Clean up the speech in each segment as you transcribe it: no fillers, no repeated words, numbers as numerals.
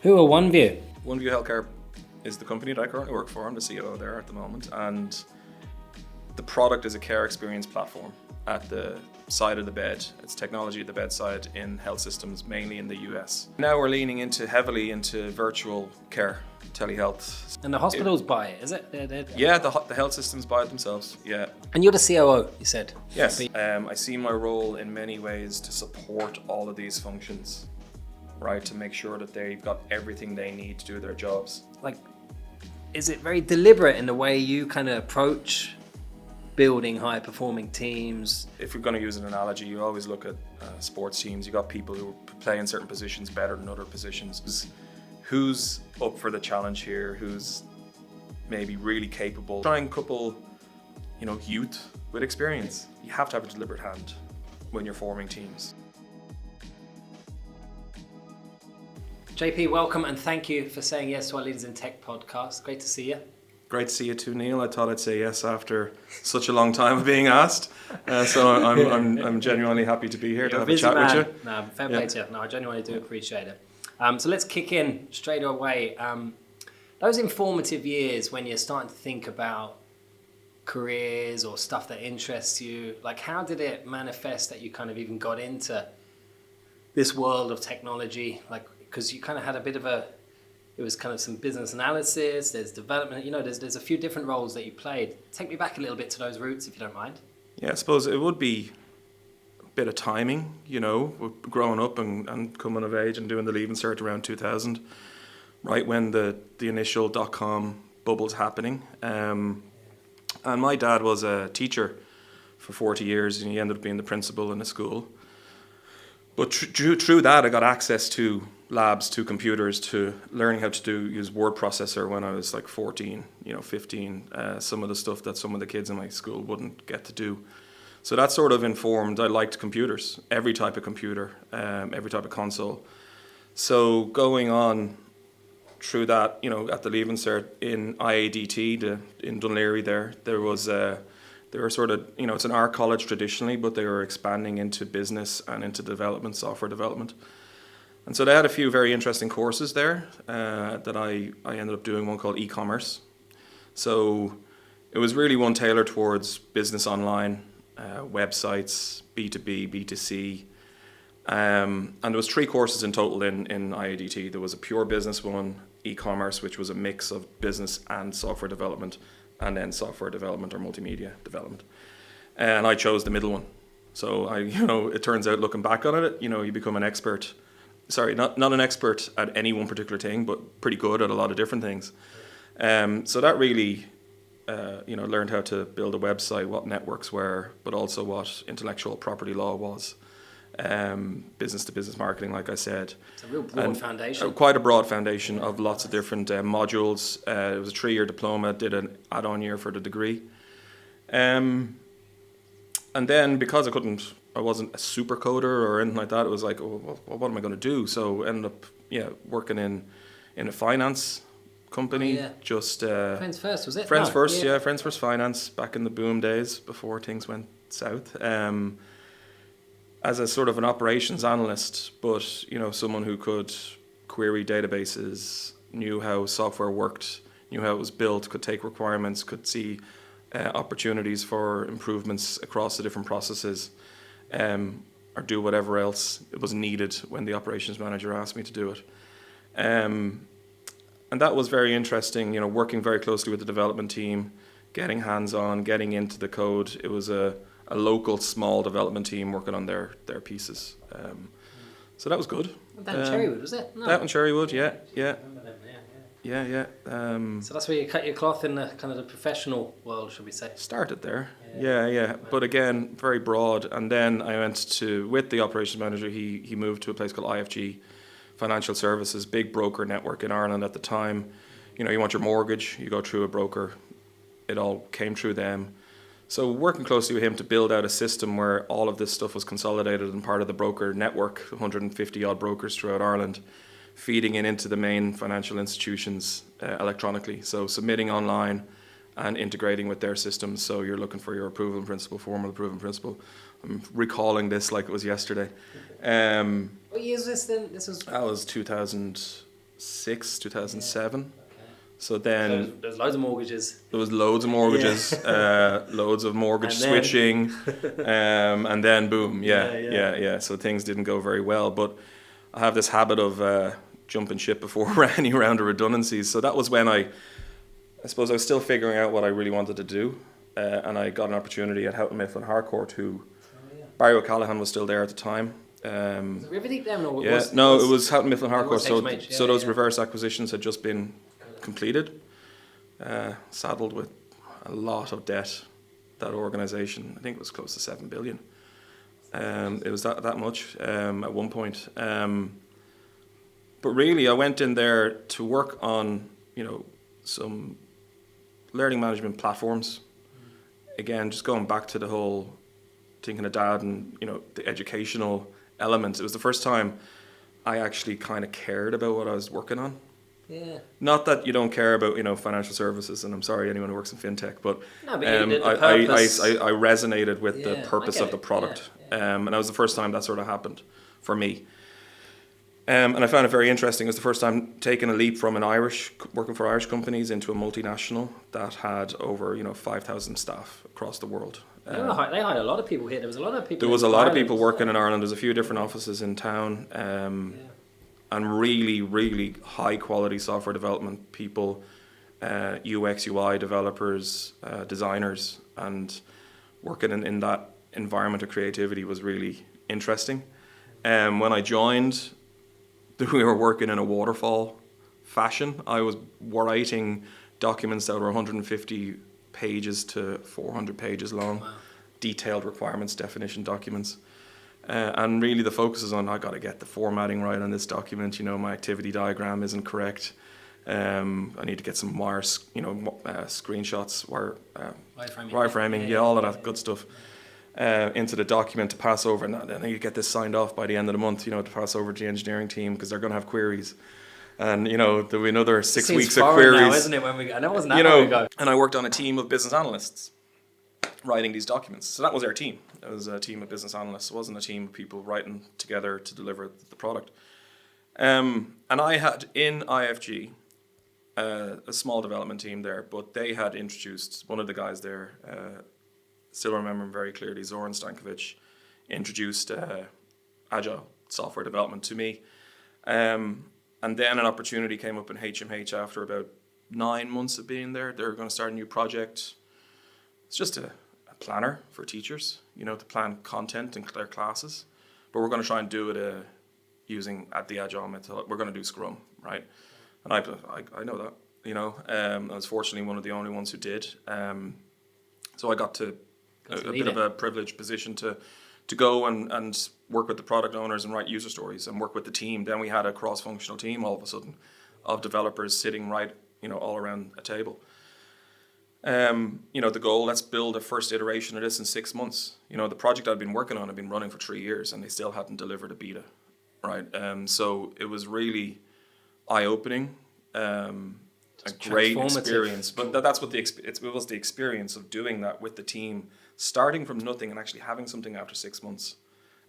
Who are Oneview? Oneview Healthcare is the company that I currently work for. I'm the COO there at the moment, and the product is a care experience platform at the side of the bed. It's technology at the bedside in health systems, mainly in the US. Now we're leaning heavily into virtual care, telehealth. And the hospitals buy it, is it? Yeah, the health systems buy it themselves, yeah. And you're the COO, you said? Yes, I see my role in many ways to support all of these functions, right? To make sure that they've got everything they need to do their jobs. Like, is it very deliberate in the way you kind of approach building high-performing teams? If you're going to use an analogy, you always look at sports teams. You got people who play in certain positions better than other positions. Who's up for the challenge here? Who's maybe really capable? Try and couple, youth with experience. You have to have a deliberate hand when you're forming teams. JP, welcome and thank you for saying yes to our Leaders in Tech podcast. Great to see you. Great to see you too, Neil. I thought I'd say yes after such a long time of being asked. So I'm genuinely happy to be here to have a chat with you. No, fair play to you. No, I genuinely do appreciate it. So let's kick in straight away. Those informative years when you're starting to think about careers or stuff that interests you, like how did it manifest that you kind of even got into this world of technology? Like, because you kind of had a bit of it was kind of some business analysis, there's development, there's a few different roles that you played. Take me back a little bit to those roots, if you don't mind. Yeah, I suppose it would be a bit of timing, growing up and coming of age and doing the Leaving Cert around 2000, right when the initial dot-com bubble's happening. And my dad was a teacher for 40 years and he ended up being the principal in a school. But through that, I got access to labs, to computers, to learning how to use word processor when I was like 14, 15, some of the stuff that some of the kids in my school wouldn't get to do. So that sort of informed, I liked computers, every type of computer, every type of console. So going on through that, at the Leaving Cert in IADT, in Dunleary there was they were sort of, it's an art college traditionally, but they were expanding into business and into development, software development. And so they had a few very interesting courses there that I ended up doing, one called e-commerce. So it was really one tailored towards business online, websites, B2B, B2C. And there was 3 courses in total in IADT. There was a pure business one, e-commerce, which was a mix of business and software development, and then software development or multimedia development. And I chose the middle one. So it turns out looking back on it, you become an expert. Sorry, not an expert at any one particular thing, but pretty good at a lot of different things. So that really, learned how to build a website, what networks were, but also what intellectual property law was. Business-to-business marketing, like I said. It's a real broad foundation. Quite a broad foundation of lots of different modules. It was a 3-year diploma, did an add-on year for the degree. And then because I wasn't a super coder or anything like that, it was like, what am I going to do? So I ended up working in a finance company. Oh, yeah. Friends First, was it? Friends First, yeah, Friends First Finance, back in the boom days before things went south. As a sort of an operations analyst, but someone who could query databases, knew how software worked, knew how it was built, could take requirements, could see opportunities for improvements across the different processes, or do whatever else it was needed when the operations manager asked me to do it. And that was very interesting, working very closely with the development team, getting hands-on, getting into the code. It was a local small development team working on their pieces. So that was good. That in Cherrywood, was it? No. That in Cherrywood, yeah. Yeah. So that's where you cut your cloth in the kind of the professional world, should we say? Started there, yeah. But again, very broad. And then I went with the operations manager, he moved to a place called IFG Financial Services, big broker network in Ireland at the time. You want your mortgage, you go through a broker. It all came through them. So working closely with him to build out a system where all of this stuff was consolidated and part of the broker network, 150 odd brokers throughout Ireland, feeding into the main financial institutions electronically. So submitting online and integrating with their systems. So you're looking for your approval in principle, formal approval in principle. I'm recalling this like it was yesterday. What year was this then? That was 2000. 2006, 2007. Okay. So then There's loads of mortgages. there was loads of mortgages, loads of mortgage And then- switching, and then boom, Yeah. yeah. So things didn't go very well. But I have this habit of jumping ship before any round of redundancies. So that was when I suppose I was still figuring out what I really wanted to do, and I got an opportunity at Houghton Mifflin Harcourt, who Barry O'Callaghan was still there at the time. Was it Riverdeep then? Or Yeah, it was Houghton Mifflin Harcourt. So HMH, so those reverse acquisitions had just been completed, saddled with a lot of debt. That organisation, I think it was close to 7 billion. It was that much at one point. But really, I went in there to work on some learning management platforms. Again, just going back to the whole thinking of dad and the educational elements. It was the first time I actually kind of cared about what I was working on. Yeah. Not that you don't care about financial services, and I'm sorry anyone who works in fintech, but No, but I resonated with the purpose of the product, Yeah. And that was the first time that sort of happened for me. And I found it very interesting. It was the first time taking a leap from working for Irish companies into a multinational that had over 5,000 staff across the world. They hired a lot of people here. There was a lot of people. There was a lot of people working in Ireland. There's a few different offices in town. And really, really high quality software development people, UX, UI developers, designers, and working in that environment of creativity was really interesting. When I joined, we were working in a waterfall fashion. I was writing documents that were 150 pages to 400 pages long, Wow. Detailed requirements definition documents. And really the focus is on, I got to get the formatting right on this document. My activity diagram isn't correct. I need to get some screenshots, wireframing, all of that good stuff into the document to pass over. And I need to get this signed off by the end of the month, to pass over to the engineering team because they're going to have queries. And, there'll be another 6 weeks of queries. Now, isn't it? And that wasn't that long ago. And I worked on a team of business analysts writing these documents. So that was our team. It was a team of business analysts. It wasn't a team of people writing together to deliver the product. And I had in IFG a small development team there, but they had introduced, one of the guys there, still remember him very clearly, Zoran Stankovic, introduced agile software development to me. And then an opportunity came up in HMH after about 9 months of being there. They were going to start a new project. It's just a planner for teachers, to plan content in their classes. But we're going to try and do it using the agile method. We're going to do Scrum, right? And I know that, I was fortunately one of the only ones who did. So I got to a bit of a privileged position to go and work with the product owners and write user stories and work with the team. Then we had a cross-functional team all of a sudden of developers sitting right, all around a table. The goal, let's build a first iteration of this in 6 months. The project I'd been working on had been running for 3 years and they still hadn't delivered a beta, right? So it was really eye-opening, a great experience. But that's what it was the experience of doing that with the team, starting from nothing and actually having something after 6 months.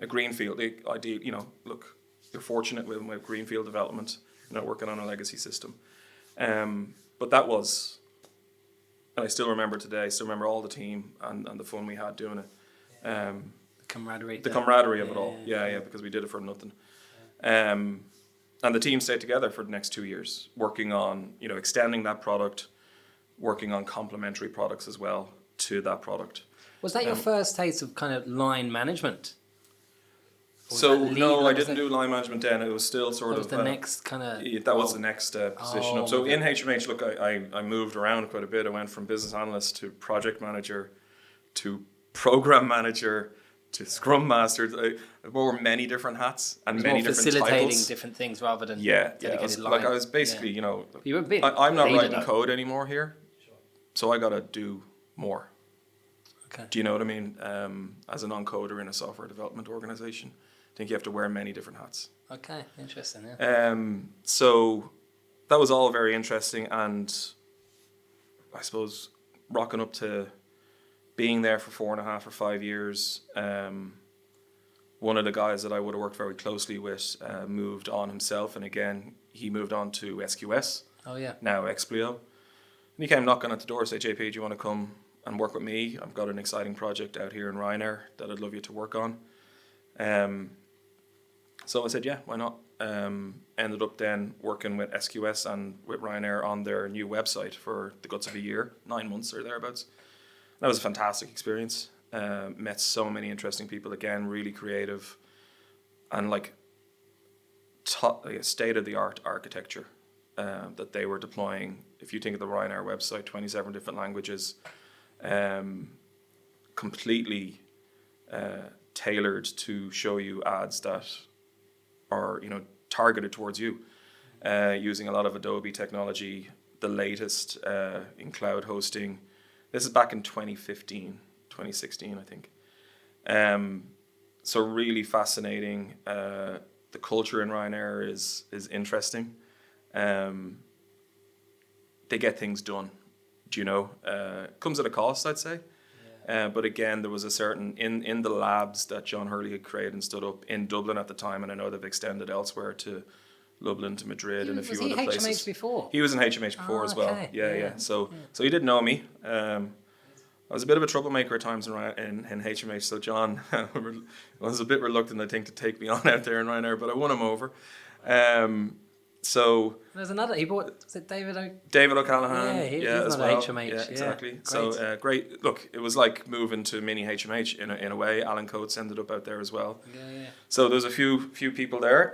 A greenfield, look, you're fortunate with greenfield development, you're not working on a legacy system. But that was... And I still remember today, all the team and the fun we had doing it. The camaraderie. The camaraderie of it all. Yeah, because we did it for nothing. And the team stayed together for the next 2 years, working on, extending that product, working on complementary products as well to that product. Was that your first taste of kind of line management? So no, I didn't do line management then. It was still sort of the next kind of. That was the next position up. So in HMH, look, I moved around quite a bit. I went from business analyst to project manager, to program manager, to scrum master. I wore many different hats and many different facilitating titles. different things rather than dedicated line. I was basically, you were a bit. I'm not writing code anymore here, so I got to do more. Okay. Do you know what I mean? As a non-coder in a software development organization, I think you have to wear many different hats. Okay, interesting. Yeah. So that was all very interesting, and I suppose rocking up to being there for 4.5 or 5 years, one of the guys that I would have worked very closely with moved on himself, and again he moved on to SQS. Oh yeah. Now Explio. And he came knocking at the door, say, JP, do you want to come and work with me? I've got an exciting project out here in Rynair that I'd love you to work on. So I said, yeah, why not? Ended up then working with SQS and with Rynair on their new website for the guts of a year, 9 months or thereabouts. That was a fantastic experience. Met so many interesting people, again, really creative and like state-of-the-art architecture that they were deploying. If you think of the Rynair website, 27 different languages, completely tailored to show you ads that are, you know, targeted towards you, using a lot of Adobe technology, the latest in cloud hosting. This is back in 2015, 2016, I think. So really fascinating. The culture in Rynair is interesting. They get things done, do you know? Comes at a cost, I'd say. But again, there was a certain, in the labs that John Hurley had created and stood up in Dublin at the time, and I know they've extended elsewhere to Lublin, to Madrid, and a few other places. Was he HMH before? He was in HMH before as well. Okay. Yeah. So he did know me. I was a bit of a troublemaker at times in HMH, so John was a bit reluctant, I think, to take me on out there in Rynair, but I won him over. So there's another. He bought. Was it David O'Callaghan? Yeah, he's as another well. HMH. Yeah, exactly. Great. So great. Look, it was like moving to mini HMH in a way. Alan Coates ended up out there as well. Yeah. So there's a few people there.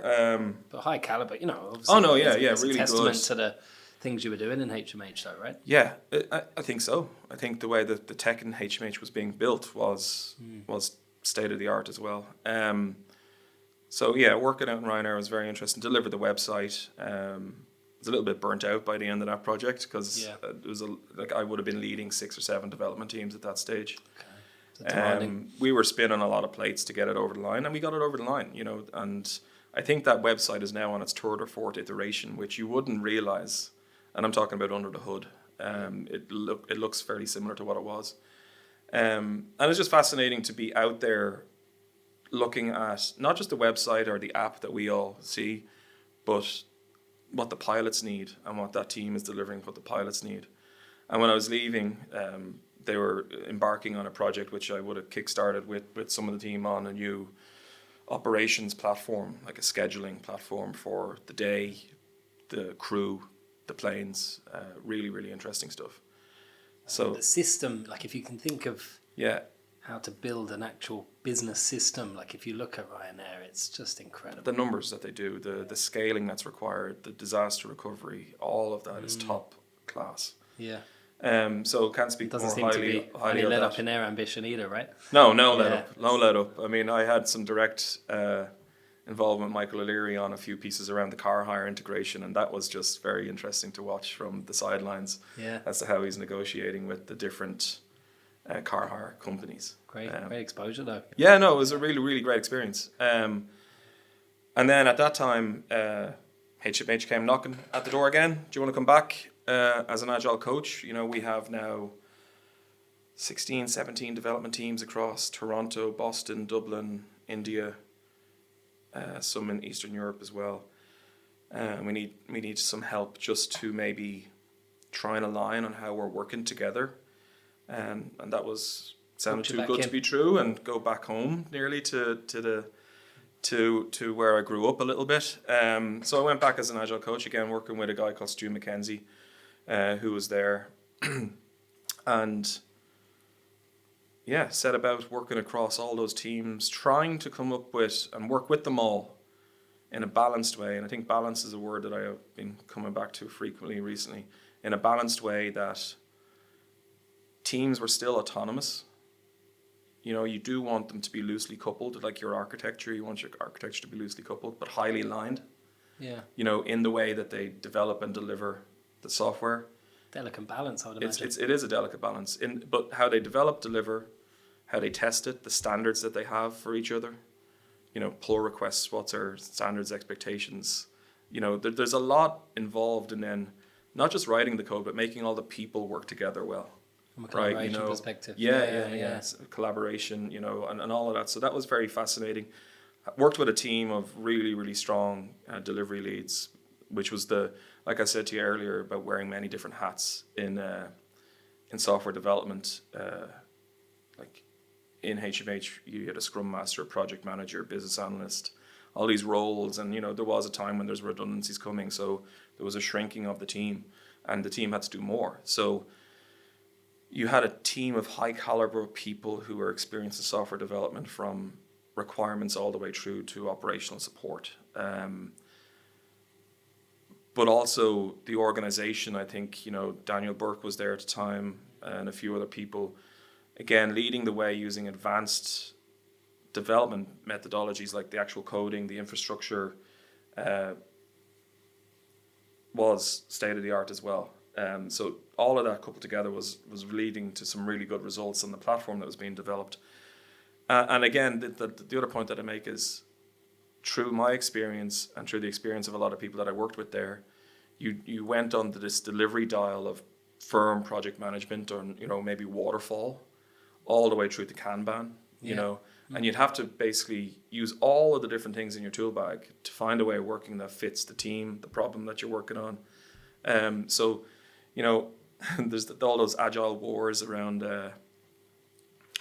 But high caliber, you know. Obviously, Oh no, yeah, it's really a testament good to the things you were doing in HMH, though, right? Yeah, I think so. I think the way that the tech in HMH was being built was state of the art as well. So yeah, working out in Rynair was very interesting. Delivered the website. Was a little bit burnt out by the end of that project because it was I would have been leading 6 or 7 development teams at that stage. Okay. We were spinning a lot of plates to get it over the line, and we got it over the line, you know. And I think that website is now on its 3rd or 4th iteration, which you wouldn't realize. And I'm talking about under the hood. It looks fairly similar to what it was. And it's just fascinating to be out there looking at not just the website or the app that we all see, but what the pilots need and what that team is delivering, what the pilots need. And when I was leaving, they were embarking on a project which I would have kickstarted with some of the team on a new operations platform, like a scheduling platform for the day, the crew, the planes. Really, really interesting stuff. So the system, like if you can think of how to build an actual business system, like if you look at Ryanair, it's just incredible. The numbers that they do, the scaling that's required, the disaster recovery, all of that is top class. Yeah. So can't speak more highly Any of let that. up in their ambition either, right? No let up. I mean, I had some direct involvement with Michael O'Leary on a few pieces around the car hire integration, and that was just very interesting to watch from the sidelines as to how he's negotiating with the different car hire companies. Great exposure though. Yeah, no, it was a really, really great experience. And then at that time, HMH came knocking at the door again. Do you want to come back as an agile coach? You know, we have now 16, 17 development teams across Toronto, Boston, Dublin, India, some in Eastern Europe as well. We need some help just to maybe try and align on how we're working together. And that sounded too good to be true, and go back home nearly to where I grew up a little bit. So I went back as an agile coach again, working with a guy called Stu McKenzie, who was there, and set about working across all those teams, trying to come up with and work with them all in a balanced way. And I think balance is a word that I have been coming back to frequently recently. In a balanced way that teams were still autonomous. You know, you do want them to be loosely coupled, like your architecture. You want your architecture to be loosely coupled, but highly aligned. Yeah. You know, in the way that they develop and deliver the software. Delicate balance, I would imagine. It is a delicate balance. But how they develop, deliver, how they test it, the standards that they have for each other. You know, pull requests, what's our standards, expectations. You know, there's a lot involved in then not just writing the code, but making all the people work together well. From a collaboration perspective. Yeah. Collaboration, you know, and all of that. So that was very fascinating. worked with a team of really, really strong delivery leads, which was like I said to you earlier about wearing many different hats in software development. Like in HMH, you had a scrum master, a project manager, business analyst, all these roles. And, there was a time when there's redundancies coming. So there was a shrinking of the team and the team had to do more. So you had a team of high caliber people who were experienced in software development from requirements all the way through to operational support. But also the organization, I think, Daniel Burke was there at the time and a few other people, again, leading the way using advanced development methodologies like the actual coding, the infrastructure was state of the art as well. So all of that coupled together was leading to some really good results on the platform that was being developed. And again, the other point that I make is, through my experience and through the experience of a lot of people that I worked with there, you went on to this delivery dial of firm project management or maybe waterfall, all the way through to Kanban, and you'd have to basically use all of the different things in your tool bag to find a way of working that fits the team, the problem that you're working on. So there's all those agile wars around.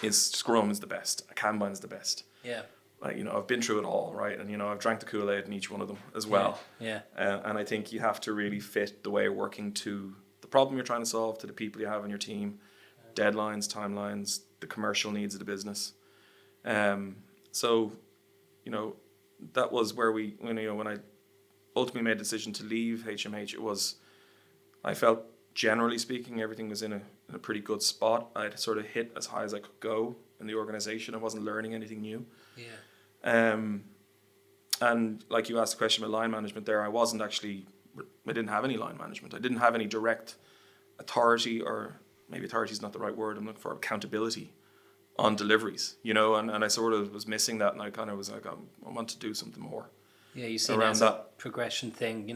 Is Scrum is the best, Kanban is the best. Yeah. Like, I've been through it all, right? And, I've drank the Kool-Aid in each one of them as well. Yeah. And I think you have to really fit the way of working to the problem you're trying to solve, to the people you have on your team, deadlines, timelines, the commercial needs of the business. So, that was where when I ultimately made the decision to leave HMH, I felt, generally speaking, everything was in a pretty good spot. I'd sort of hit as high as I could go in the organization. I wasn't learning anything new. Yeah. And like you asked the question about line management there, I didn't have any line management. I didn't have any direct authority, or maybe authority is not the right word, I'm looking for accountability on deliveries, and I sort of was missing that, and I kind of was like, I want to do something more. Yeah, you see it around as that a progression thing,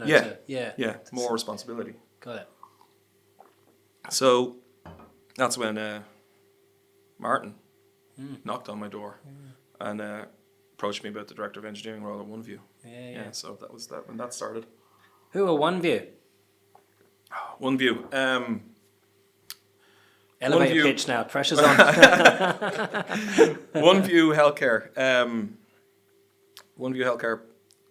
more responsibility. Got it. So that's when Martin knocked on my door and approached me about the director of engineering role at Oneview. Yeah. So that was when that started. Who are Oneview? Oneview. Elevator Oneview. pitch now. Pressure's on. Oneview Healthcare. Oneview Healthcare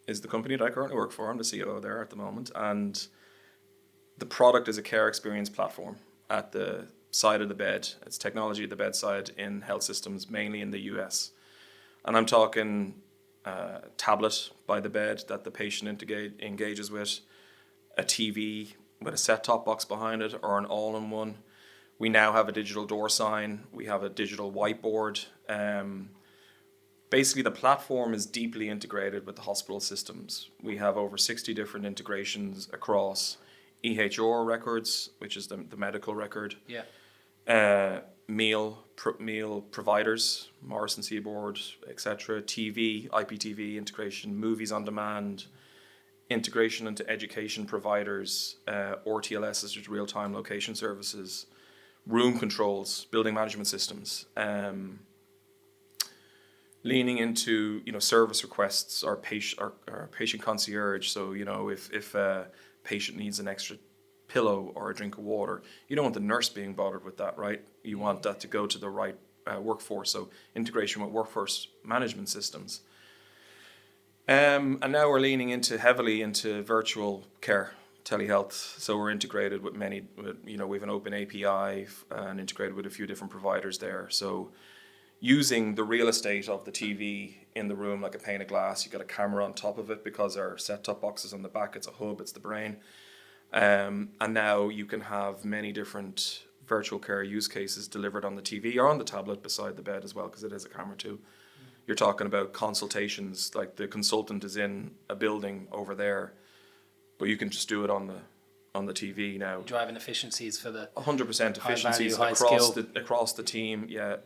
is the company that I currently work for. I'm the COO there at the moment, and the product is a care experience platform at the side of the bed. It's technology at the bedside in health systems, mainly in the US. And I'm talking tablet by the bed that the patient engages with, a TV with a set-top box behind it, or an all-in-one. We now have a digital door sign. We have a digital whiteboard. Basically, the platform is deeply integrated with the hospital systems. We have over 60 different integrations across EHR records, which is the medical record. Yeah. Meal providers, Morrison Seaboard, etc. TV, IPTV integration, movies on demand, integration into education providers, RTLS, which is real-time location services, room controls, building management systems, leaning into service requests, or patient concierge. So if a patient needs an extra pillow or a drink of water, you don't want the nurse being bothered with that, right? You want that to go to the right workforce. So integration with workforce management systems. And now we're leaning heavily into virtual care, telehealth. So we're integrated with we have an open API and integrated with a few different providers there. So using the real estate of the TV in the room like a pane of glass, you got a camera on top of it because our set-top box is on the back. It's a hub, it's the brain. And now you can have many different virtual care use cases delivered on the TV or on the tablet beside the bed as well, because it is a camera too. You're talking about consultations, like the consultant is in a building over there, but you can just do it on the TV now. Driving efficiencies for the 100% efficiencies across the team. Yeah,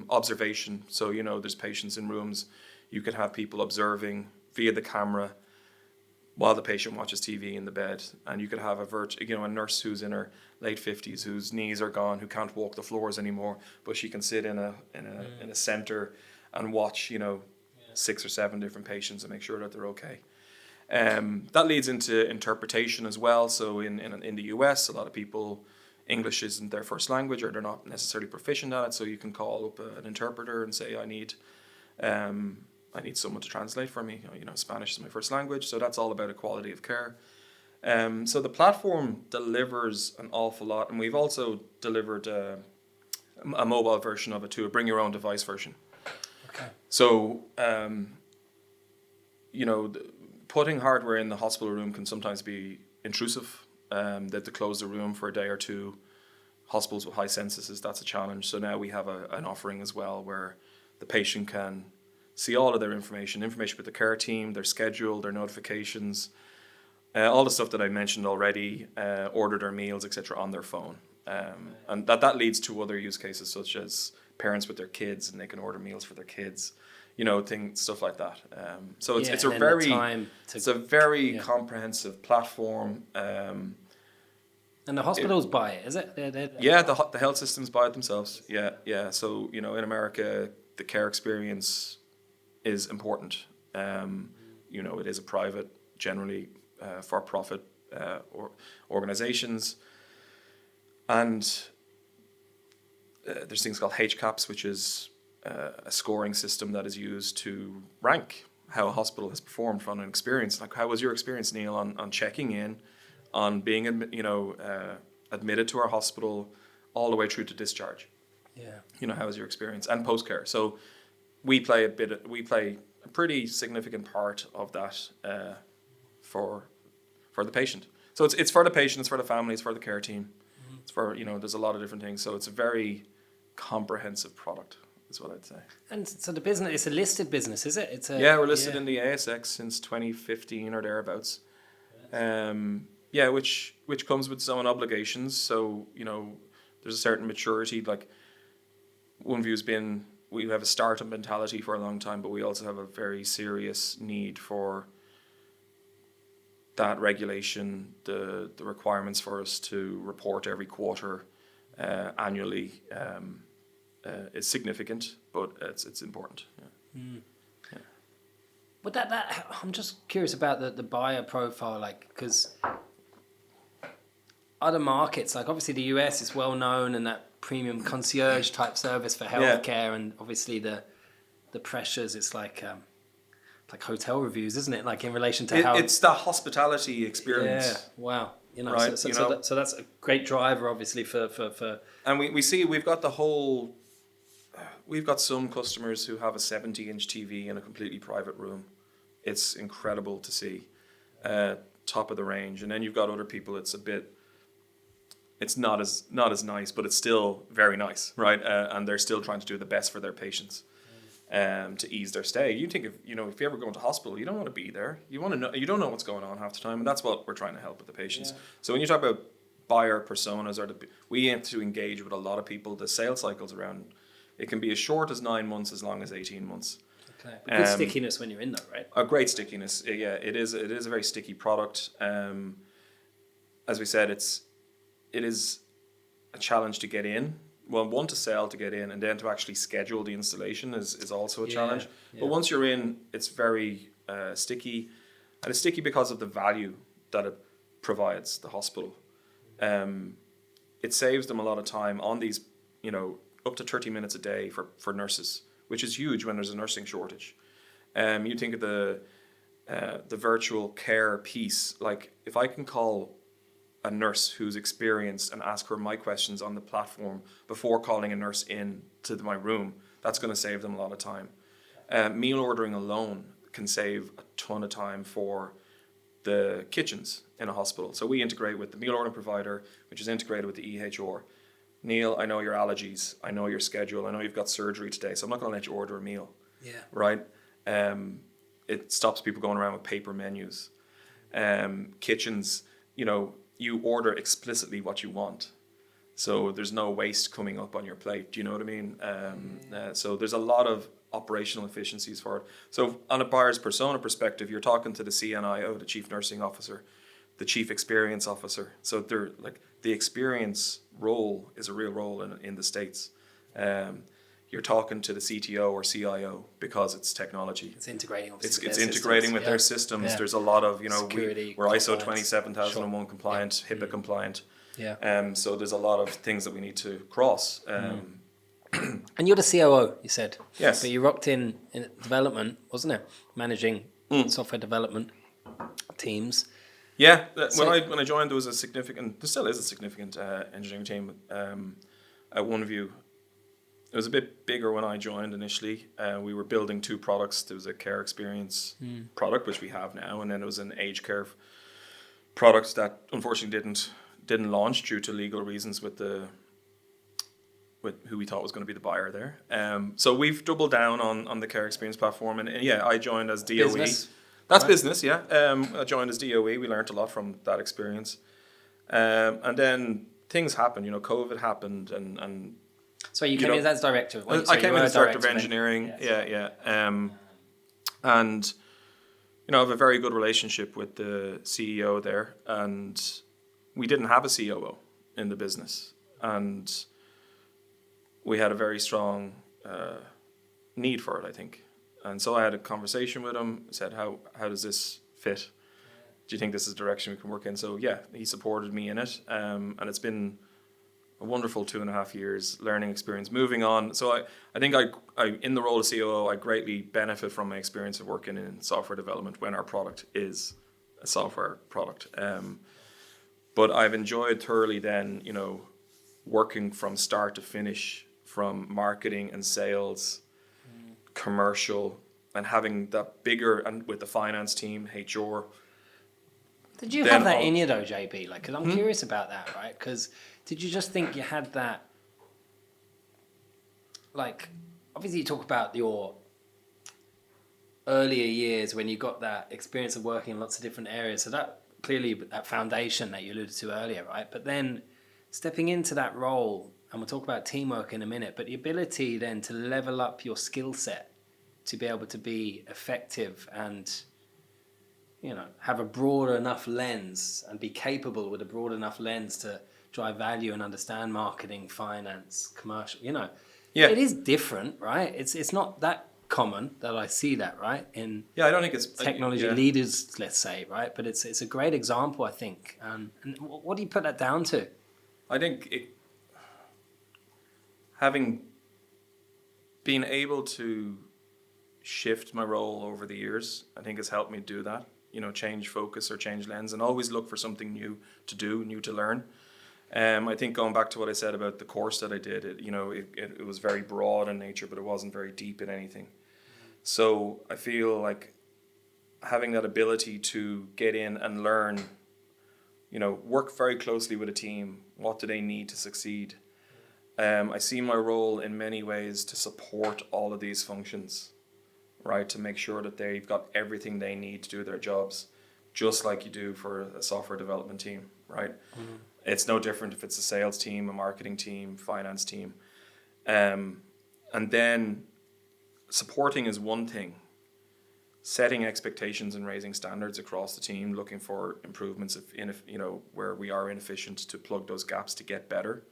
observation. So there's patients in rooms. You can have people observing via the camera while the patient watches TV in the bed, and you could have a nurse who's in her late 50s, whose knees are gone, who can't walk the floors anymore, but she can sit in a center and watch 6 or 7 different patients and make sure that they're okay. That leads into interpretation as well. So in the US, a lot of people, English isn't their first language, or they're not necessarily proficient at it. So you can call up an interpreter and say, I need someone to translate for me. Spanish is my first language. So that's all about equality of care. So the platform delivers an awful lot, and we've also delivered a mobile version of it too, a bring your own device version. Okay. So, putting hardware in the hospital room can sometimes be intrusive. They have to close the room for a day or two. Hospitals with high censuses, that's a challenge. So now we have an offering as well where the patient can see all of their information with the care team, their schedule, their notifications, all the stuff that I mentioned already, order their meals, etc. on their phone. And that leads to other use cases such as parents with their kids, and they can order meals for their kids, stuff like that. So it's a very comprehensive platform. And the hospitals buy it, is it? The health systems buy it themselves. Yeah. So in America, the care experience is important. It is a private, generally for-profit organizations, and there's things called HCAPS, which is a scoring system that is used to rank how a hospital has performed from an experience. Like, how was your experience, Neil, on checking in, on being admitted to our hospital, all the way through to discharge? Yeah. How was your experience, and post-care? So we play a pretty significant part of that for the patient. So it's for the patient, it's for the family, it's for the care team. Mm-hmm. It's for, there's a lot of different things. So it's a very comprehensive product, is what I'd say. And so the business, it's a listed business, is it? We're listed in the ASX since 2015 or thereabouts. Which comes with its own obligations. So, there's a certain maturity. Like, we have a startup mentality for a long time, but we also have a very serious need for that regulation, the requirements for us to report every quarter, annually, is significant, but it's important. Yeah. Mm. Yeah. But that I'm just curious about the buyer profile, because other markets, like obviously the US is well known, and that premium concierge type service for healthcare, and obviously the pressures, it's like hotel reviews, isn't it? Like in relation to how it's the hospitality experience. Yeah, wow. Right, so that's a great driver, obviously, for. And we see we've got some customers who have a 70-inch TV in a completely private room. It's incredible to see, top of the range. And then you've got other people. It's not as nice, but it's still very nice, right? And they're still trying to do the best for their patients, to ease their stay. You think if you ever go into hospital, you don't want to be there. You want to know. You don't know what's going on half the time, and that's what we're trying to help with the patients. Yeah. So when you talk about buyer personas, we aim to engage with a lot of people. The sales cycles around it can be as short as 9 months, as long as 18 months. Okay. Good stickiness when you're in there, right? A great stickiness. Yeah, it is a very sticky product. As we said, it is a challenge to get in. Well, one, to sell, to get in, and then to actually schedule the installation is also a challenge. Yeah. But once you're in, it's very sticky, and it's sticky because of the value that it provides the hospital. It saves them a lot of time on these, up to 30 minutes a day for nurses, which is huge when there's a nursing shortage. You think of the virtual care piece. Like, if I can call a nurse who's experienced and ask her my questions on the platform before calling a nurse in to my room, that's going to save them a lot of time. Meal ordering alone can save a ton of time for the kitchens in a hospital. So we integrate with the meal ordering provider, which is integrated with the EHR. Neil, I know your allergies, I know your schedule, I know you've got surgery today, so I'm not going to let you order a meal. Yeah. Right? It stops people going around with paper menus. Kitchens, you order explicitly what you want. So there's no waste coming up on your plate. Do you know what I mean? So there's a lot of operational efficiencies for it. So on a buyer's persona perspective, you're talking to the CNIO, the Chief Nursing Officer, the Chief Experience Officer. So they're like, the experience role is a real role in the States. you're talking to the CTO or CIO because it's technology. It's integrating, obviously. It's integrating with their systems. Yeah. There's a lot of, Security, we're ISO compliance. 27001 compliant, Yeah. HIPAA compliant. Yeah. So there's a lot of things that we need to cross. And you're the COO, you said. Yes. But you rocked in development, wasn't it? Managing software development teams. Yeah. When I joined, there still is a significant engineering team at Oneview. It was a bit bigger when I joined initially. We were building 2 products. There was a care experience product, which we have now, and then there was an age care product that unfortunately didn't launch due to legal reasons with who we thought was going to be the buyer there. So we've doubled down on the care experience platform, and yeah, I joined as DOE. Business. That's right. Business, yeah. I joined as DOE. We learned a lot from that experience, and then things happened. COVID happened, and so you came in as director. I came in as director of engineering. Yeah. And I have a very good relationship with the CEO there, and we didn't have a COO in the business, and we had a very strong need for it, I think. And so I had a conversation with him, said, how does this fit? Do you think this is the direction we can work in? So yeah, he supported me in it, and it's been a wonderful 2.5 years learning experience. Moving on, so I think I in the role of COO, I greatly benefit from my experience of working in software development when our product is a software product. But I've enjoyed thoroughly then, working from start to finish, from marketing and sales, commercial, and having that bigger, and with the finance team, HR. Did you have that in you though, JP? Because I'm curious about that, right? Because did you just think you had that? Obviously, you talk about your earlier years when you got that experience of working in lots of different areas. So that clearly that foundation that you alluded to earlier, right? But then stepping into that role, and we'll talk about teamwork in a minute, but the ability then to level up your skill set to be able to be effective and have a broad enough lens and be capable with a broad enough lens to drive value and understand marketing, finance, commercial, Yeah. It is different, right? It's not that common that I see that, right? In I don't think it's technology leaders, let's say, right? But it's a great example, I think. And what do you put that down to? I think having been able to shift my role over the years, I think has helped me do that. Change focus or change lens, and always look for something new to do, new to learn. I think going back to what I said about the course that I did, it was very broad in nature, but it wasn't very deep in anything. So I feel like having that ability to get in and learn, work very closely with a team. What do they need to succeed? I see my role in many ways to support all of these functions, right? To make sure that they've got everything they need to do their jobs, just like you do for a software development team, right? Mm-hmm. It's no different if it's a sales team, a marketing team, finance team. And then supporting is one thing. Setting expectations and raising standards across the team, looking for improvements where we are inefficient, to plug those gaps to get better.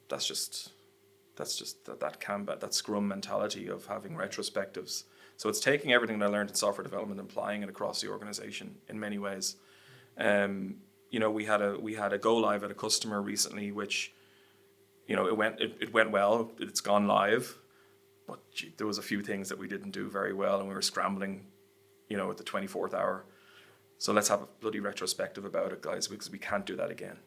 That's just that Scrum mentality of having retrospectives. So it's taking everything that I learned in software development and applying it across the organization in many ways. We had a go live at a customer recently, which it went well. It's gone live, but there was a few things that we didn't do very well, and we were scrambling, at the 24th hour. So let's have a bloody retrospective about it, guys, because we can't do that again.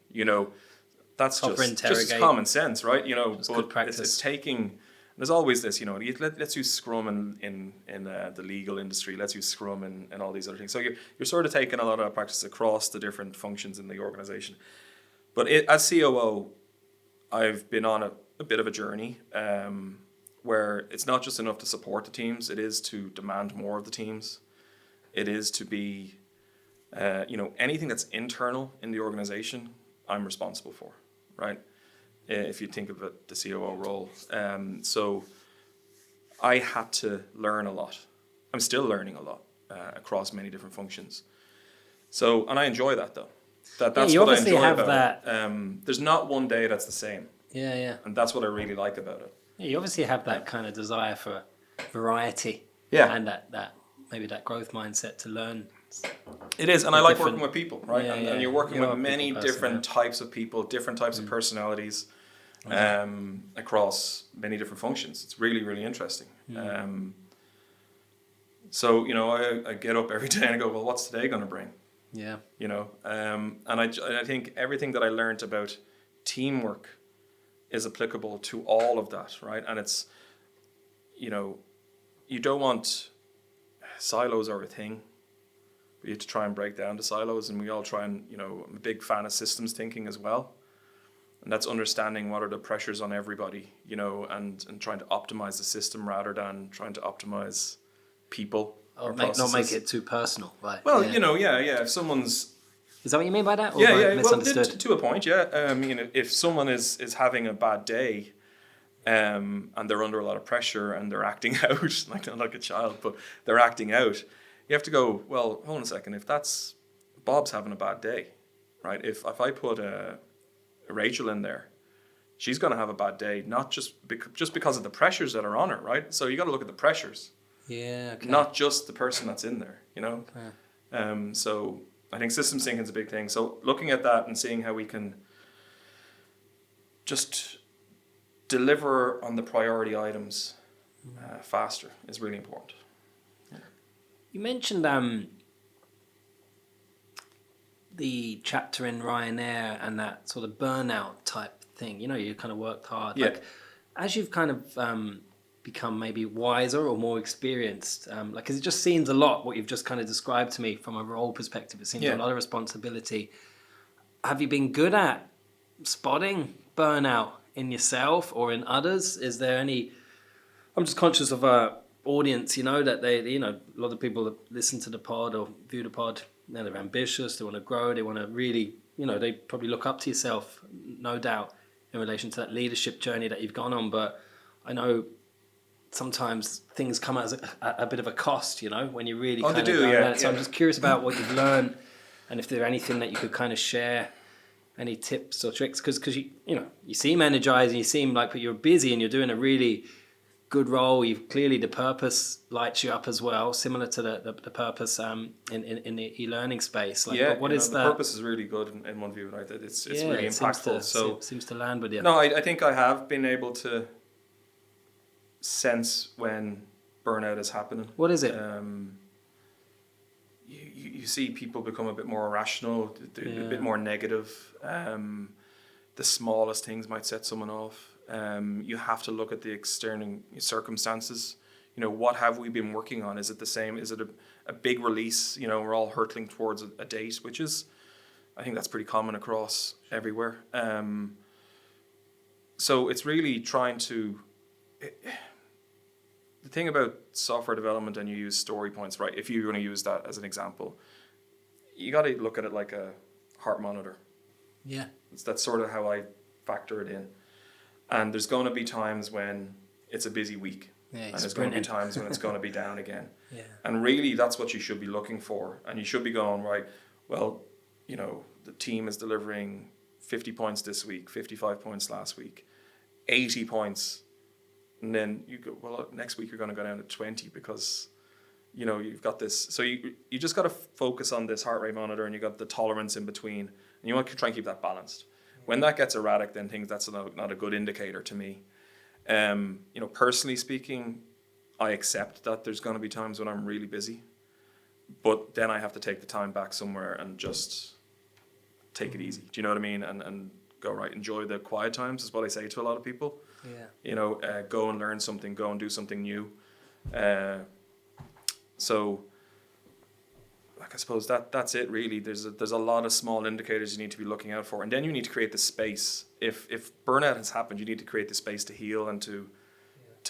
That's just common sense, right? Good practice. It's taking. There's always this, let's use Scrum in the legal industry. Let's use Scrum and all these other things. So you're sort of taking a lot of that practice across the different functions in the organization. But as COO, I've been on a bit of a journey where it's not just enough to support the teams. It is to demand more of the teams. It is to be, anything that's internal in the organization, I'm responsible for, right? If you think of it, the COO role. So I had to learn a lot. I'm still learning a lot across many different functions. So, and I enjoy that though. That's you what I obviously enjoy have about that. it. There's not one day that's the same. Yeah. And that's what I really like about it. Yeah, you obviously have that kind of desire for variety. Yeah. And that maybe that growth mindset to learn. It is, and I like working with people, right? Yeah, And you're working You're with a many people person, different types of people, different types of personalities, across many different functions. It's really, really interesting. So, I get up every day and I go, well, what's today going to bring? Yeah. And I think everything that I learned about teamwork is applicable to all of that, right? And it's, you don't want silos are a thing. We have to try and break down the silos, and we all try and, I'm a big fan of systems thinking as well. And that's understanding what are the pressures on everybody, and trying to optimize the system rather than trying to optimize people or processes. Not make it too personal, right? Well, if someone's... Is that what you mean by that? Or Yeah. misunderstood? Well, to a point, yeah. If someone is having a bad day, and they're under a lot of pressure and they're acting out, like a child, but they're acting out, you have to go, well, hold on a second. If that's Bob's having a bad day, right? If I put Rachel in there, she's going to have a bad day, not just because of the pressures that are on her, right? So you got to look at the pressures, Yeah. Okay. not just the person that's in there, Okay. So I think systems thinking is a big thing. So looking at that and seeing how we can just deliver on the priority items faster is really important. You mentioned the chapter in Rynair and that sort of burnout type thing. You kind of worked hard. Yeah. Like, as you've kind of become maybe wiser or more experienced, because it just seems a lot what you've just kind of described to me from a role perspective. It seems a lot of responsibility. Have you been good at spotting burnout in yourself or in others? Is there any... I'm just conscious of our audience, that they, a lot of people that listen to the pod or view the pod, they're ambitious, they want to grow, they want to really, they probably look up to yourself, no doubt, in relation to that leadership journey that you've gone on. But I know sometimes things come as a bit of a cost, when you really kind of go at it. So I'm just curious about what you've learned and if there's anything that you could kind of share, any tips or tricks, because you seem energized and you seem like you're busy and you're doing a really good role. You've clearly, the purpose lights you up as well, similar to the purpose in the e-learning space. What is the that? purpose is really good in OneView, right? It's really impactful. It seems to land with you. No, I think I have been able to sense when burnout is happening. What is it? You see people become a bit more irrational, a bit more negative. The smallest things might set someone off. You have to look at the external circumstances. What have we been working on? Is it the same? Is it a big release? We're all hurtling towards a date, which is, I think that's pretty common across everywhere. So it's really trying to... The thing about software development, and you use story points, right? If you're going to use that as an example, you got to look at it like a heart monitor. Yeah. That's sort of how I factor it in. And there's going to be times when it's a busy week. Yeah, and there's going to be times when it's going to be down again. Yeah. And really, that's what you should be looking for. And you should be going, right, well, the team is delivering 50 points this week, 55 points last week, 80 points. And then you go, well, next week you're going to go down to 20 because, you've got this. So you just got to focus on this heart rate monitor, and you got the tolerance in between. And you want to try and keep that balanced. When that gets erratic, then that's not a good indicator to me. Personally speaking, I accept that there's going to be times when I'm really busy, but then I have to take the time back somewhere and just take it easy. Do you know what I mean? And go, right, enjoy the quiet times is what I say to a lot of people. Yeah. Go and learn something, go and do something new. So I suppose that's it really. There's a lot of small indicators you need to be looking out for, and then you need to create the space. If burnout has happened, you need to create the space to heal and to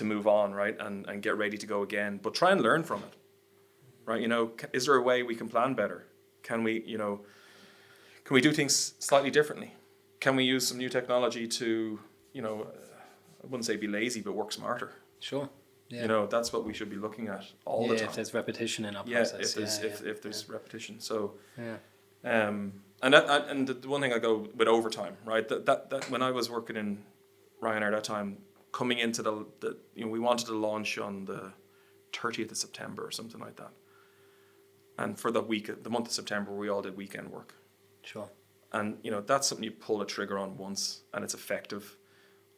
move on, right, and get ready to go again. But try and learn from it, right? Is there a way we can plan better? Can we do things slightly differently? Can we use some new technology to, I wouldn't say be lazy, but work smarter? Sure. Yeah. That's what we should be looking at all the time. If there's repetition in our process. If there's repetition. So, yeah. And the one thing I go with overtime, right? That when I was working in Rynair that time, coming into the we wanted to launch on the 30th of September or something like that. And for the month of September, we all did weekend work. Sure. And, that's something you pull a trigger on once and it's effective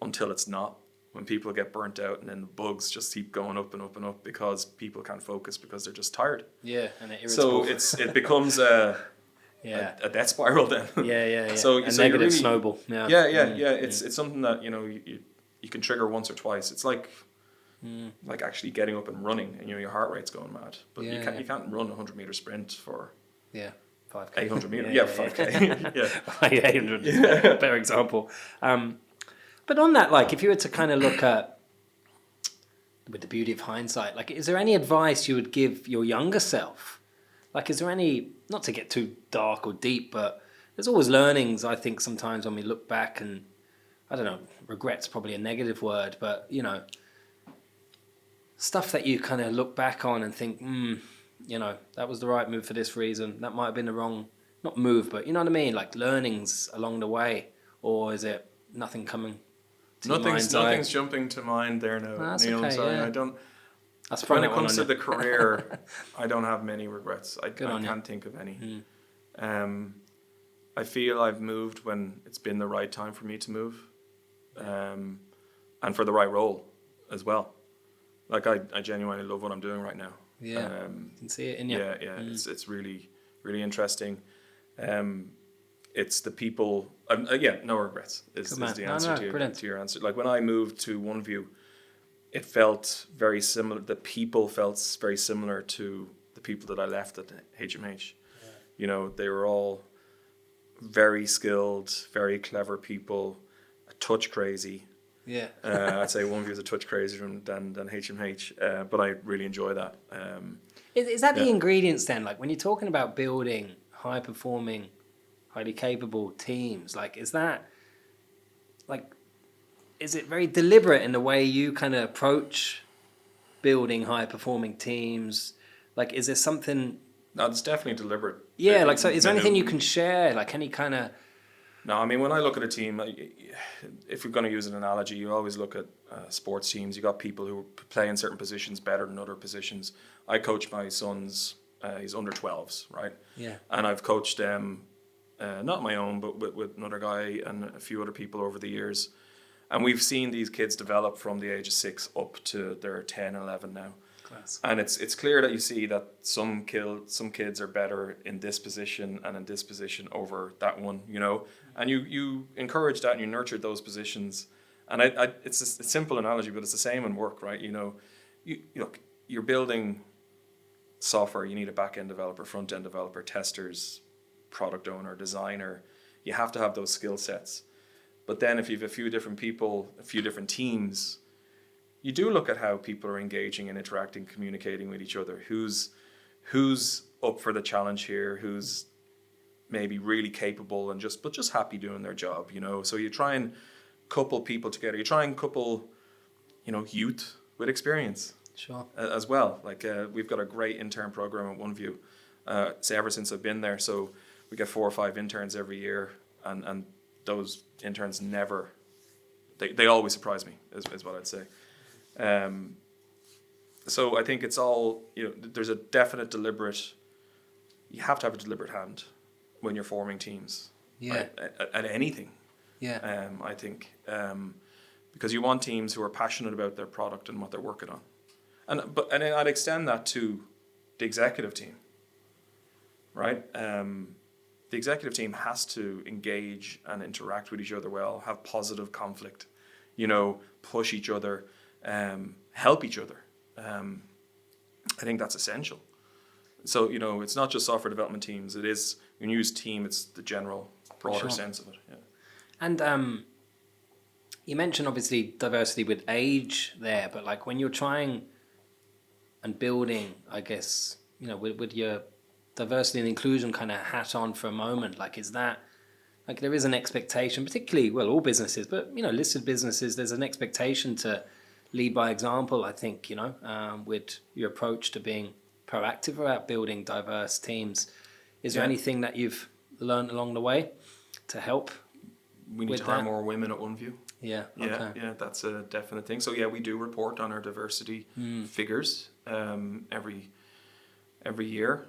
until it's not. When people get burnt out and then the bugs just keep going up and up and up because people can't focus because they're just tired. Yeah, and irritable. So it becomes a death spiral then. Yeah. So a so negative really, snowball. Yeah. It's something that you can trigger once or twice. It's like actually getting up and running, and your heart rate's going mad. But you can't run a 100-meter sprint for 5K. 800 meters. Yeah, 5K. Yeah, 800 is a better example. But on that, like, if you were to kind of look at, with the beauty of hindsight, like, is there any advice you would give your younger self? Like, is there any, not to get too dark or deep, but there's always learnings, I think, sometimes when we look back, and I don't know, regret's probably a negative word, but, stuff that you kind of look back on and think, that was the right move for this reason. That might have been the wrong, not move, but you know what I mean? Like learnings along the way, or is it nothing coming to your mind's eye? Nothing's jumping to mind there now, that's Neil. okay, I'm sorry, yeah. I don't. That's When it comes to the career, I don't have many regrets. I Good on you. can't think of any. I feel I've moved when it's been the right time for me to move, and for the right role as well. Like I genuinely love what I'm doing right now. Yeah, you can see it in you. Yeah. It's really, really interesting. It's the people. No regrets is the answer to your answer. Like when I moved to Oneview, it felt very similar. The people felt very similar to the people that I left at HMH. Yeah. They were all very skilled, very clever people, a touch crazy. Yeah. I'd say Oneview is a touch crazier than HMH, but I really enjoy that. Is that the ingredients then? Like when you're talking about building high performing, highly capable teams, like is it very deliberate in the way you kind of approach building high performing teams? Like is there something? No, it's definitely deliberate. Yeah, like so is there anything you can share? Like any kind of... No, I mean, when I look at a team, if you're going to use an analogy, you always look at sports teams. You got people who play in certain positions better than other positions. I coach my sons, he's under 12s, right? Yeah. And I've coached them, not my own, but with another guy and a few other people over the years. And we've seen these kids develop from the age of 6 up to their 10, 11 now. Class. And it's clear that you see that some kids are better in this position and in this position over that one, and you encourage that and you nurture those positions. And it's a simple analogy, but it's the same in work, right? You're building software. You need a back-end developer, front-end developer, testers, product owner, designer. You have to have those skill sets. But then if you have a few different people, a few different teams, you do look at how people are engaging and interacting, communicating with each other. Who's up for the challenge here? Who's maybe really capable and just happy doing their job, So you try and couple people together. You try and couple, youth with experience. Sure. As well. Like we've got a great intern program at Oneview. Say ever since I've been there, so we get 4 or 5 interns every year, and those interns never. They always surprise me. Is what I'd say. So I think it's all, there's a definite you have to have a deliberate hand when you're forming teams. Yeah. Right? At anything. Yeah. I think, because you want teams who are passionate about their product and what they're working on. And I'd extend that to the executive team, right? The executive team has to engage and interact with each other well, have positive conflict, push each other, help each other. I think that's essential. So, it's not just software development teams. It is, when you use team, it's the general, broader sense of it. Yeah. And you mentioned obviously diversity with age there, but like when you're trying and building, I guess, with your diversity and inclusion kind of hat on for a moment, like is that, like there is an expectation, particularly, well, all businesses, but, listed businesses, there's an expectation to lead by example, I think, with your approach to being proactive about building diverse teams. Is there anything that you've learned along the way to help we need with to hire that? more women at OneView. Yeah. Yeah, Okay. yeah, that's a definite thing. So yeah, we do report on our diversity figures every year.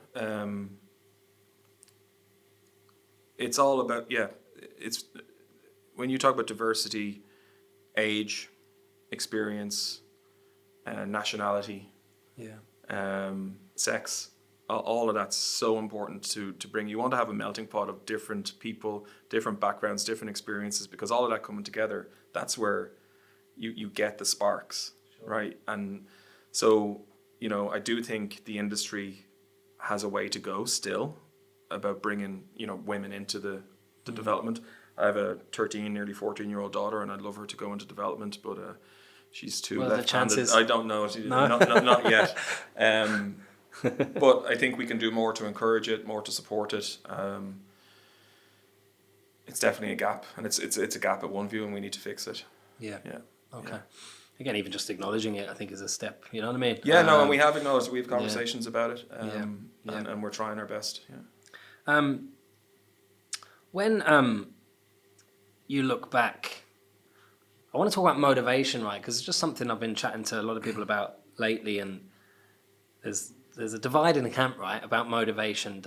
It's all about it's when you talk about diversity, age, experience, nationality, sex. All of that's so important to bring. You want to have a melting pot of different people, different backgrounds, different experiences, because all of that coming together, that's where you get the sparks, right? And so, I do think the industry has a way to go still about bringing, women into the development. I have a 13, nearly 14-year-old daughter, and I'd love her to go into development, but she's too What are the left-handed. chances? I don't know. No? Not yet. But I think we can do more to encourage it, more to support it. It's definitely a gap, and it's a gap at OneView, and we need to fix it. Yeah. Yeah. Okay. Yeah. Again, even just acknowledging it, I think, is a step. You know what I mean? Yeah, no, and we have acknowledged. We have conversations about it, Yeah. and we're trying our best. Yeah. When you look back, I want to talk about motivation, right? Because it's just something I've been chatting to a lot of people about lately, and there's a divide in the camp, right, about motivation.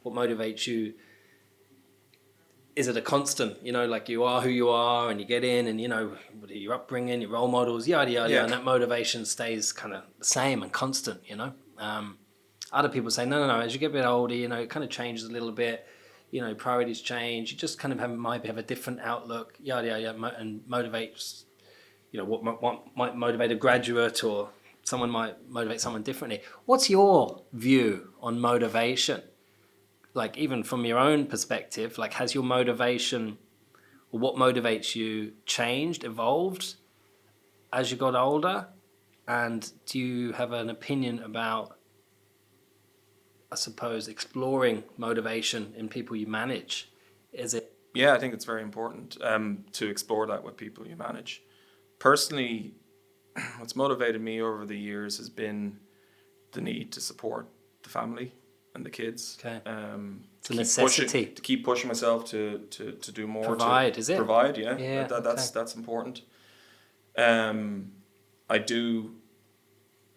What motivates you? Is it a constant? Like you are who you are, and you get in, and your upbringing, your role models, yada yada, and that motivation stays kind of the same and constant. Other people say no. As you get a bit older, it kind of changes a little bit. Priorities change. You just kind of might have a different outlook, yada yada, and motivates. What might motivate a graduate, or someone might motivate someone differently. What's your view on motivation? Like, even from your own perspective, like, has your motivation, or what motivates you, changed, evolved as you got older? And do you have an opinion about, I suppose, exploring motivation in people you manage? Is it? Yeah, I think it's very important to explore that with people you manage. Personally, what's motivated me over the years has been the need to support the family and the kids. Okay. It's a necessity. To keep pushing myself to do more. Provide, is it? Provide, yeah. Yeah. That's important. I do.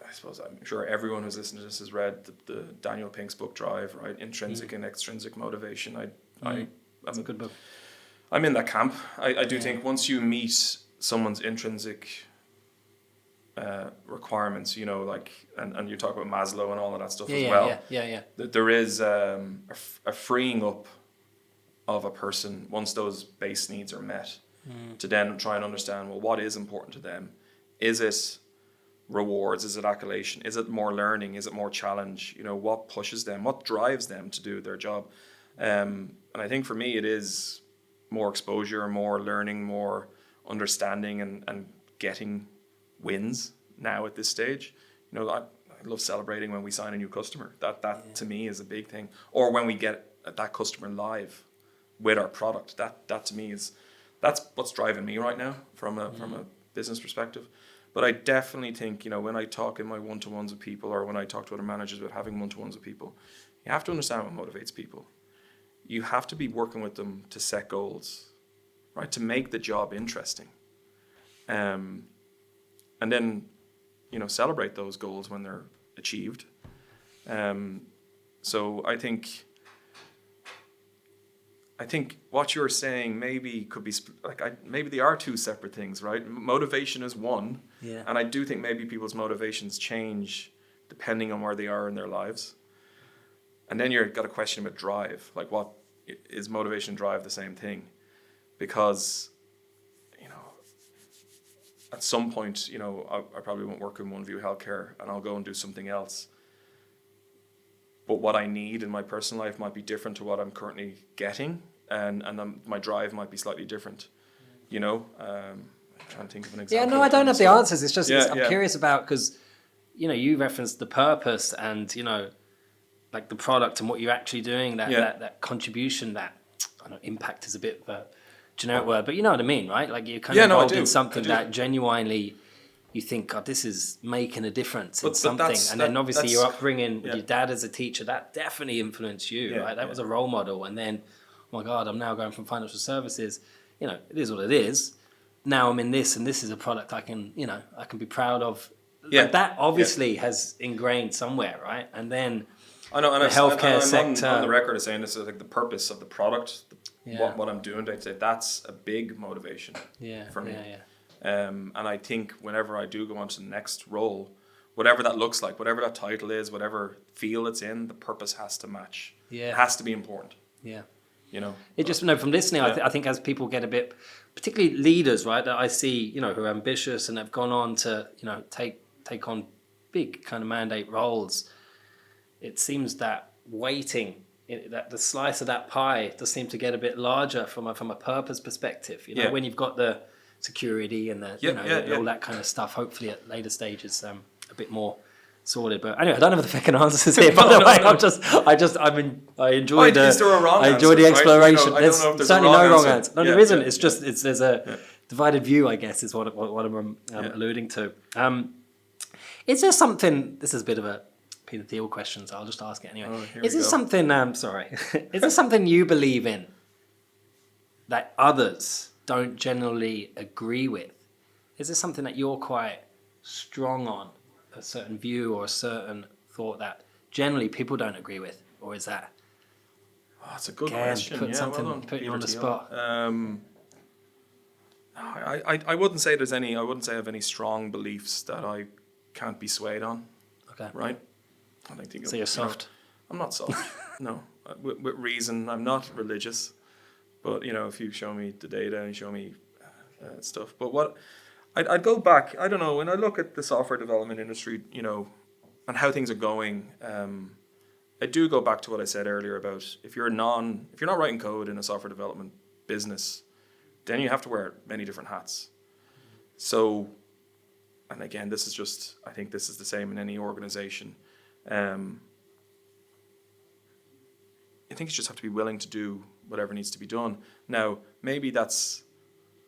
I suppose I'm sure everyone who's listening to this has read the Daniel Pink's book Drive, right? Intrinsic and extrinsic motivation. That's a good book. I'm in that camp. I do think once you meet someone's intrinsic requirements, and you talk about Maslow and all of that stuff as well. Yeah. There is a freeing up of a person once those base needs are met, to then try and understand, well, what is important to them? Is it rewards? Is it accolation? Is it more learning? Is it more challenge? What pushes them? What drives them to do their job? And I think for me, it is more exposure, more learning, more understanding, and getting wins now at this stage. I love celebrating when we sign a new customer. That to me is a big thing. Or when we get that customer live with our product. That to me that's what's driving me right now from a business perspective. But I definitely think, when I talk in my one-to-ones with people, or when I talk to other managers about having one-to-ones with people, you have to understand what motivates people. You have to be working with them to set goals, right? To make the job interesting. And then, celebrate those goals when they're achieved. So I think what you're saying maybe could be maybe they are two separate things, right? Motivation is one, and I do think maybe people's motivations change depending on where they are in their lives. And then you've got a question about drive, like what is motivation and drive the same thing? Because at some point, I probably won't work in OneView Healthcare, and I'll go and do something else. But what I need in my personal life might be different to what I'm currently getting, and my drive might be slightly different. I'm trying to think of an example. Yeah, no, I don't have the answers. It's just I'm curious about, because you referenced the purpose and like the product and what you're actually doing. That contribution, that I don't know, impact is a bit of a generic word, but you know what I mean, right? Like you're kind of involved in something that genuinely you think, God, this is making a difference in something. And then obviously your upbringing with your dad as a teacher, that definitely influenced you, right? That was a role model. And then, oh my God, I'm now going from financial services, it is what it is. Now I'm in this, and this is a product I can be proud of. Yeah. Like that obviously has ingrained somewhere, right? And then I know, and the healthcare I'm sector. on the record as saying this is like the purpose of the product, Yeah. what I'm doing. I'd say that's a big motivation for me. And I think whenever I do go on to the next role, whatever that looks like, whatever that title is, whatever field it's in, the purpose has to match. Yeah. It has to be important. Yeah. It just from listening, I think as people get a bit, particularly leaders, right, that I see, who are ambitious and have gone on to, take on big kind of mandate roles, it seems that weighting, that the slice of that pie does seem to get a bit larger from a purpose perspective. When you've got the security and all that kind of stuff. Hopefully at later stages, a bit more sorted. But anyway, I don't have the fucking answers here. By the way, I enjoy the exploration. Right? There's certainly no wrong answer. No, there isn't. It's just there's a divided view, I guess, is what I'm alluding to. Is there something? This is a bit of a Peter Thiel question, so I'll just ask it anyway. Is there something? Sorry, is there something you believe in that others don't generally agree with? Is there something that you're quite strong on, a certain view or a certain thought that generally people don't agree with, or is that? Oh, that's a good question. Put you on the spot. I wouldn't say there's any. I wouldn't say I have any strong beliefs that I can't be swayed on. Okay. Right. I don't think. So you're soft. I'm not soft. No, with reason. I'm not religious, but if you show me the data and show me stuff, but what I'd go back. I don't know. When I look at the software development industry, and how things are going, I do go back to what I said earlier about if you're not writing code in a software development business, then you have to wear many different hats. So, and again, I think this is the same in any organization. I think you just have to be willing to do whatever needs to be done. Now, maybe that's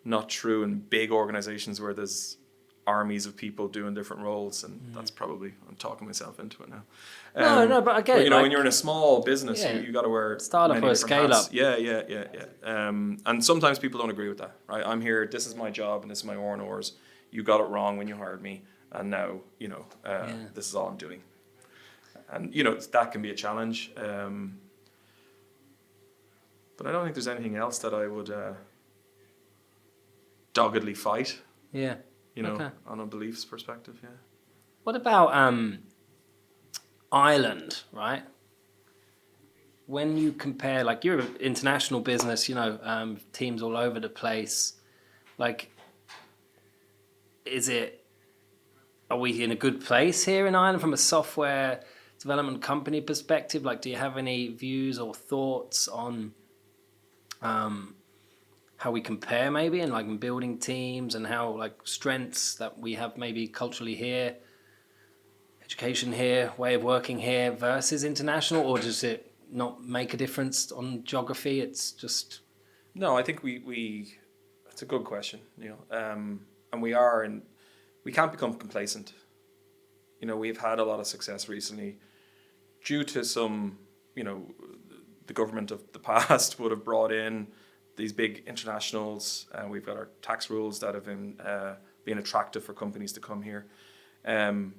not true in big organizations where there's armies of people doing different roles, and that's probably, I'm talking myself into it now. No, but again, when you're in a small business, you got to wear startup or a scale up. Yeah. And sometimes people don't agree with that, right? I'm here, this is my job, and this is my R&Rs. You got it wrong when you hired me, and now, this is all I'm doing. And, that can be a challenge. But I don't think there's anything else that I would doggedly fight. Yeah. On a beliefs perspective, yeah. What about Ireland, right? When you compare, like, you're an international business, teams all over the place. Like, are we in a good place here in Ireland from a software development company perspective? Like, do you have any views or thoughts on how we compare maybe and like in building teams and how like strengths that we have maybe culturally here, education here, way of working here versus international, or does it not make a difference on geography? It's just... No, I think we it's a good question, and we can't become complacent. We've had a lot of success recently due to some, the government of the past would have brought in these big internationals, and we've got our tax rules that have been attractive for companies to come here. That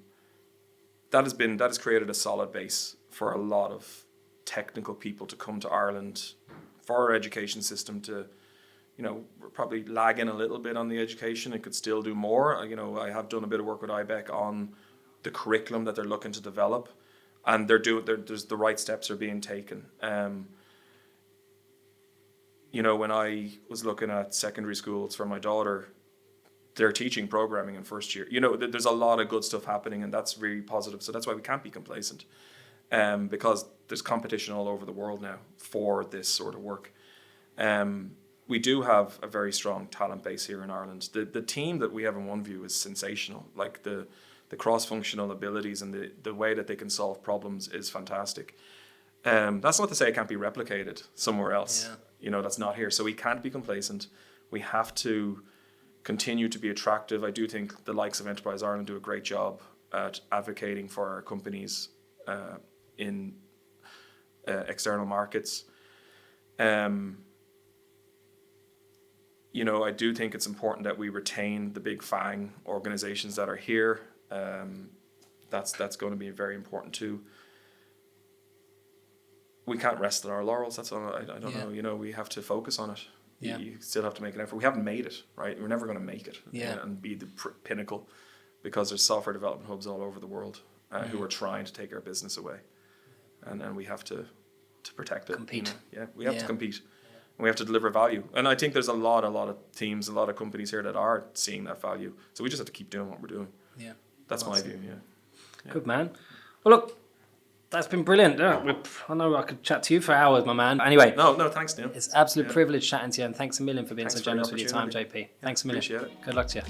has created a solid base for a lot of technical people to come to Ireland, for our education system to, we're probably lagging a little bit on the education. It could still do more. I have done a bit of work with IBEC on the curriculum that they're looking to develop, and there's the right steps are being taken. When I was looking at secondary schools for my daughter, they're teaching programming in first year. There's a lot of good stuff happening, and that's really positive. So that's why we can't be complacent, because there's competition all over the world now for this sort of work. We do have a very strong talent base here in Ireland. The team that we have in Oneview is sensational. Like the cross-functional abilities and the way that they can solve problems is fantastic. That's not to say it can't be replicated somewhere else. Yeah. That's not here. So we can't be complacent. We have to continue to be attractive. I do think the likes of Enterprise Ireland do a great job at advocating for our companies in external markets. you know, I do think it's important that we retain the big FANG organizations that are here. That's going to be very important too. We can't rest on our laurels. That's all. I don't know. You know, we have to focus on it. Yeah. You still have to make an effort. We haven't made it, right? We're never going to make it and be the pinnacle, because there's software development hubs all over the world who are trying to take our business away, and we have to protect it. Compete. You know? Yeah, we have to compete. And we have to deliver value. And I think there's a lot of teams, a lot of companies here that are seeing that value. So we just have to keep doing what we're doing. Yeah. That's my view. Yeah. Good, man. Well, look, that's been brilliant. Yeah, I know I could chat to you for hours, my man. Anyway. No, thanks, Neil. It's an absolute privilege chatting to you, and thanks a million for being Thanks so for the generous with your time, opportunity. JP. Thanks a million. Appreciate it. Good luck to you.